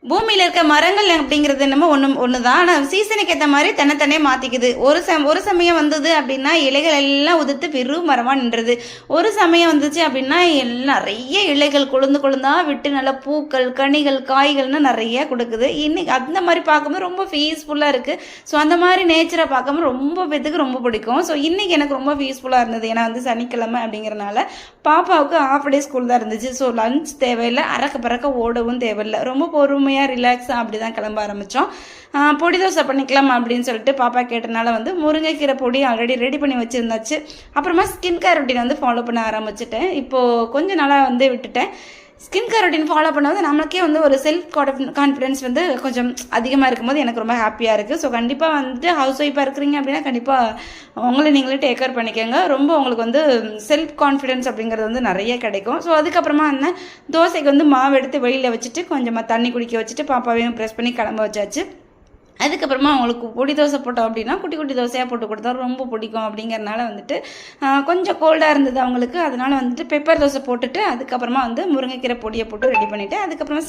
பூமியில இருக்க மரங்கள் அப்படிங்கிறது என்னமோ ஒன்று தான். ஆனால் சீசனுக்கு ஏற்ற மாதிரி தன்னைத்தானே மாற்றிக்குது. ஒரு சமயம் வந்தது அப்படின்னா இலைகள் எல்லாம் உதிர்த்து வெறும் மரமாக நின்றுது. ஒரு சமயம் வந்துச்சு அப்படின்னா நிறைய இலைகள் கொழுந்தா விட்டு நல்ல பூக்கள், கனிகள், காய்கள்னு நிறைய கொடுக்குது. இன்னைக்கு அந்த மாதிரி பார்க்கும்போது ரொம்ப பீஸ்ஃபுல்லாக இருக்குது. ஸோ அந்த மாதிரி நேச்சரை பார்க்கும்போது ரொம்ப பேத்துக்கு ரொம்ப பிடிக்கும். ஸோ இன்றைக்கி எனக்கு ரொம்ப பீஸ்ஃபுல்லாக இருந்தது. ஏன்னா வந்து சனிக்கிழமை அப்படிங்கிறனால பாப்பாவுக்கு ஹாஃப் டே ஸ்கூல் தான் இருந்துச்சு. ஸோ லஞ்ச் தேவையில்லை, அறக்க பறக்க ஓடவும் தேவையில்லை, ரொம்ப பொறுமையாக ரிலாக்ஸாக அப்படி தான் கிளம்ப ஆரம்பித்தோம். பொடி தோசை பண்ணிக்கலாம் அப்படின்னு சொல்லிட்டு பாப்பா கேட்டனால வந்து முருங்கைக்கீரை பொடி ஆல்ரெடி ரெடி பண்ணி வச்சுருந்தாச்சு. அப்புறமா ஸ்கின் கேர் ரொட்டீன் வந்து ஃபாலோ பண்ண ஆரம்பிச்சிட்டேன். இப்போது கொஞ்சம் நாளாக வந்து விட்டுட்டேன். ஸ்கின் கேர் ரொட்டீன் ஃபாலோ பண்ணும்போது நமக்கே வந்து ஒரு செல்ஃப் கான்ஃபிடன்ஸ் வந்து கொஞ்சம் அதிகமாக இருக்கும்போது எனக்கு ரொம்ப ஹாப்பியாக இருக்குது. ஸோ கண்டிப்பாக வந்துட்டு ஹவுஸ் ஒய்ஃபாக இருக்கிறீங்க அப்படின்னா கண்டிப்பாக உங்களை நீங்களே டேக் கேர் பண்ணிக்கோங்க. ரொம்ப உங்களுக்கு வந்து செல்ஃப் கான்ஃபிடன்ஸ் அப்படிங்கிறது வந்து நிறைய கிடைக்கும். ஸோ அதுக்கப்புறமா என்ன, தோசைக்கு வந்து மாவு எடுத்து வெளியில் வச்சுட்டு கொஞ்சமாக தண்ணி குடிக்க வச்சுட்டு பாப்பாவையும் ப்ரெஸ் பண்ணி கிளம்ப வச்சாச்சு. அதுக்கப்புறமா அவங்களுக்கு பொடி தோசை போட்டோம் அப்படின்னா குட்டி குட்டி தோசையாக போட்டு கொடுத்தா ரொம்ப பிடிக்கும். அப்படிங்கிறனால வந்துட்டு கொஞ்சம் கோல்டாக இருந்தது அவங்களுக்கு. அதனால வந்துட்டு பெப்பர் தோசை போட்டுட்டு அதுக்கப்புறமா வந்து முருங்கைக்கீரை பொடியை போட்டு ரெடி பண்ணிவிட்டு அதுக்கப்புறமா